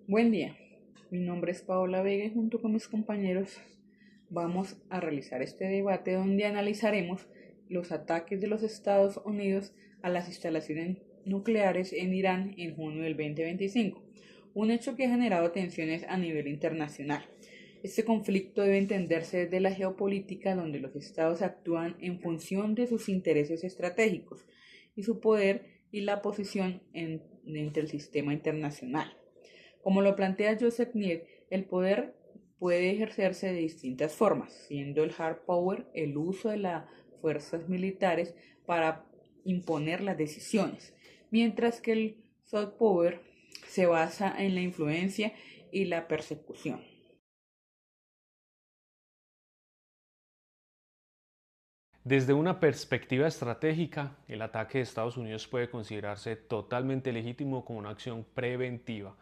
Buen día, mi nombre es Paola Vega y junto con mis compañeros vamos a realizar este debate donde analizaremos los ataques de los Estados Unidos a las instalaciones nucleares en Irán en junio del 2025, un hecho que ha generado tensiones a nivel internacional. Este conflicto debe entenderse desde la geopolítica, donde los estados actúan en función de sus intereses estratégicos y su poder y la posición entre el sistema internacional. Como lo plantea Joseph Nye, el poder puede ejercerse de distintas formas, siendo el hard power el uso de las fuerzas militares para imponer las decisiones, mientras que el soft power se basa en la influencia y la persecución. Desde una perspectiva estratégica, el ataque de Estados Unidos puede considerarse totalmente legítimo como una acción preventiva.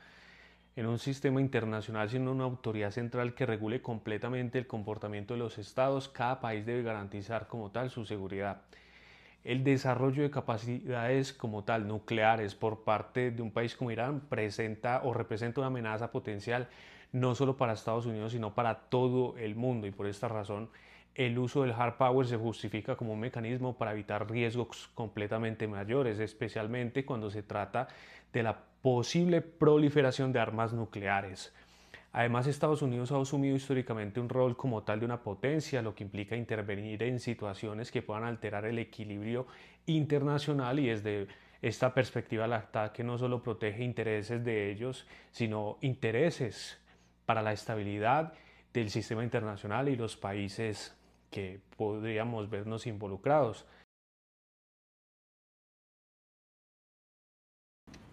En un sistema internacional sin una autoridad central que regule completamente el comportamiento de los estados, cada país debe garantizar como tal su seguridad. El desarrollo de capacidades como tal nucleares por parte de un país como Irán presenta o representa una amenaza potencial no solo para Estados Unidos sino para todo el mundo, y por esta razón el uso del hard power se justifica como un mecanismo para evitar riesgos completamente mayores, especialmente cuando se trata de la posible proliferación de armas nucleares. Además, Estados Unidos ha asumido históricamente un rol como tal de una potencia, lo que implica intervenir en situaciones que puedan alterar el equilibrio internacional, y desde esta perspectiva el ataque no solo protege intereses de ellos, sino intereses para la estabilidad del sistema internacional y los países que podríamos vernos involucrados.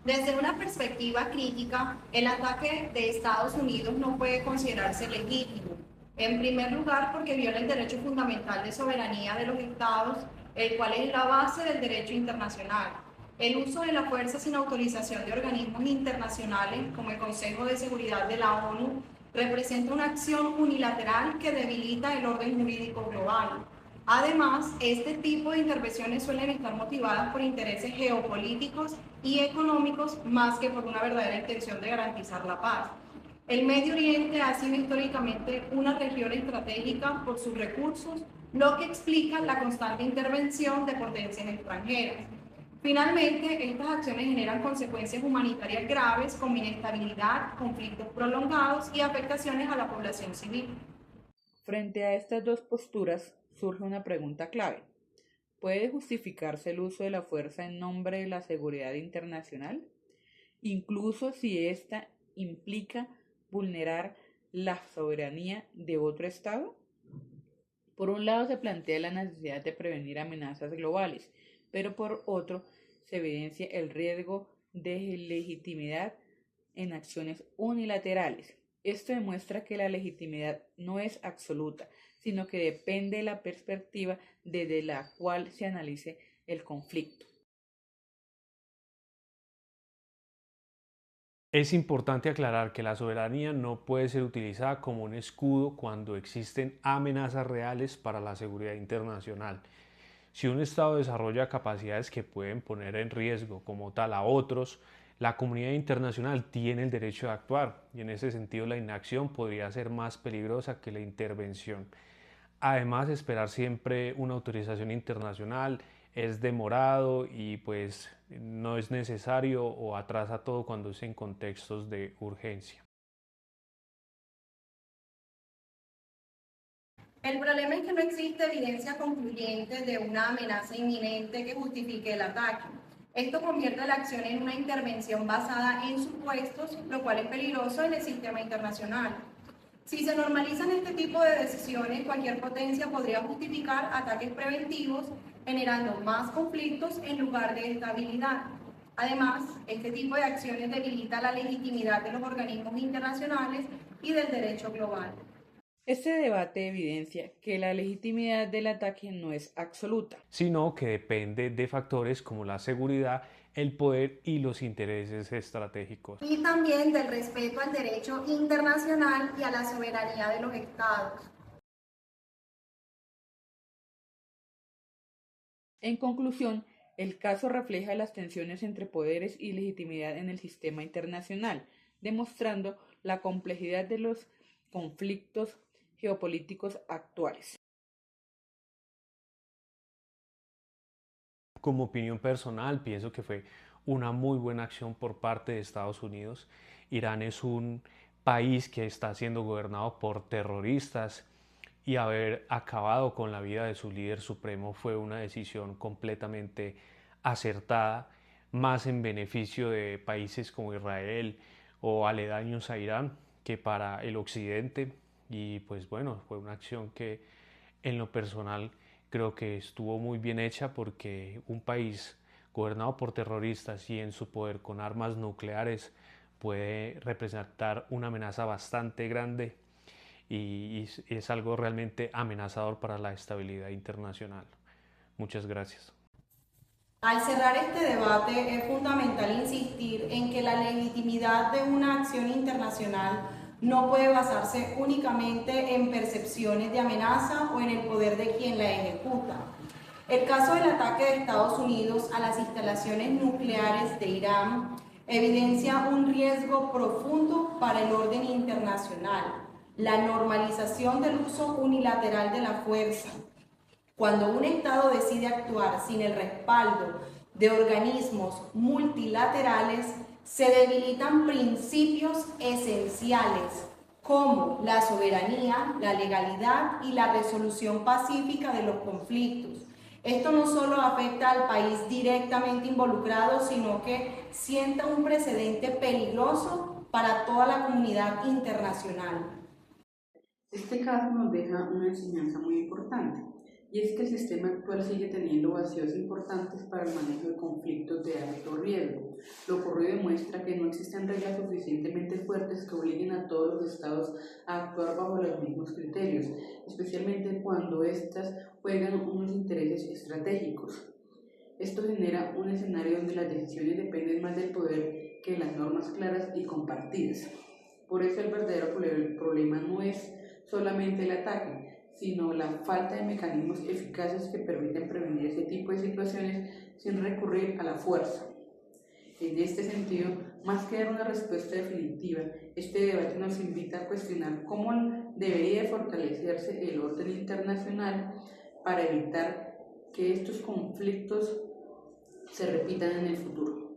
Desde una perspectiva crítica, el ataque de Estados Unidos no puede considerarse legítimo. En primer lugar, porque viola el derecho fundamental de soberanía de los estados, el cual es la base del derecho internacional. El uso de la fuerza sin autorización de organismos internacionales, como el Consejo de Seguridad de la ONU, representa una acción unilateral que debilita el orden jurídico global. Además, este tipo de intervenciones suelen estar motivadas por intereses geopolíticos y económicos más que por una verdadera intención de garantizar la paz. El Medio Oriente ha sido históricamente una región estratégica por sus recursos, lo que explica la constante intervención de potencias extranjeras. Finalmente, estas acciones generan consecuencias humanitarias graves como inestabilidad, conflictos prolongados y afectaciones a la población civil. Frente a estas dos posturas surge una pregunta clave. ¿Puede justificarse el uso de la fuerza en nombre de la seguridad internacional, incluso si ésta implica vulnerar la soberanía de otro Estado? Por un lado se plantea la necesidad de prevenir amenazas globales, pero por otro se evidencia el riesgo de legitimidad en acciones unilaterales. Esto demuestra que la legitimidad no es absoluta, sino que depende de la perspectiva desde la cual se analice el conflicto. Es importante aclarar que la soberanía no puede ser utilizada como un escudo cuando existen amenazas reales para la seguridad internacional. Si un Estado desarrolla capacidades que pueden poner en riesgo como tal a otros, la comunidad internacional tiene el derecho de actuar, y en ese sentido la inacción podría ser más peligrosa que la intervención. Además, esperar siempre una autorización internacional es demorado y pues no es necesario o atrasa todo cuando es en contextos de urgencia. El problema es que no existe evidencia concluyente de una amenaza inminente que justifique el ataque. Esto convierte la acción en una intervención basada en supuestos, lo cual es peligroso en el sistema internacional. Si se normalizan este tipo de decisiones, cualquier potencia podría justificar ataques preventivos, generando más conflictos en lugar de estabilidad. Además, este tipo de acciones debilita la legitimidad de los organismos internacionales y del derecho global. Este debate evidencia que la legitimidad del ataque no es absoluta. Sino que depende de factores como la seguridad, el poder y los intereses estratégicos. Y también del respeto al derecho internacional y a la soberanía de los estados. En conclusión, el caso refleja las tensiones entre poderes y legitimidad en el sistema internacional, demostrando la complejidad de los conflictos geopolíticos actuales. Como opinión personal, pienso que fue una muy buena acción por parte de Estados Unidos. Irán es un país que está siendo gobernado por terroristas y haber acabado con la vida de su líder supremo fue una decisión completamente acertada, más en beneficio de países como Israel o aledaños a Irán que para el occidente. Y pues bueno, fue una acción que en lo personal creo que estuvo muy bien hecha, porque un país gobernado por terroristas y en su poder con armas nucleares puede representar una amenaza bastante grande y es algo realmente amenazador para la estabilidad internacional. Muchas gracias. Al cerrar este debate, es fundamental insistir en que la legitimidad de una acción internacional no puede basarse únicamente en percepciones de amenaza o en el poder de quien la ejecuta. El caso del ataque de Estados Unidos a las instalaciones nucleares de Irán evidencia un riesgo profundo para el orden internacional, la normalización del uso unilateral de la fuerza. Cuando un Estado decide actuar sin el respaldo de organismos multilaterales, se debilitan principios esenciales como la soberanía, la legalidad y la resolución pacífica de los conflictos. Esto no solo afecta al país directamente involucrado, sino que sienta un precedente peligroso para toda la comunidad internacional. Este caso nos deja una enseñanza muy importante, y es que el sistema actual sigue teniendo vacíos importantes para el manejo de conflictos de alto riesgo. Lo ocurrido demuestra que no existen reglas suficientemente fuertes que obliguen a todos los estados a actuar bajo los mismos criterios, especialmente cuando éstas juegan unos intereses estratégicos. Esto genera un escenario donde las decisiones dependen más del poder que de las normas claras y compartidas. Por eso el verdadero problema no es solamente el ataque, sino la falta de mecanismos eficaces que permiten prevenir ese tipo de situaciones sin recurrir a la fuerza. En este sentido, más que dar una respuesta definitiva, este debate nos invita a cuestionar cómo debería fortalecerse el orden internacional para evitar que estos conflictos se repitan en el futuro.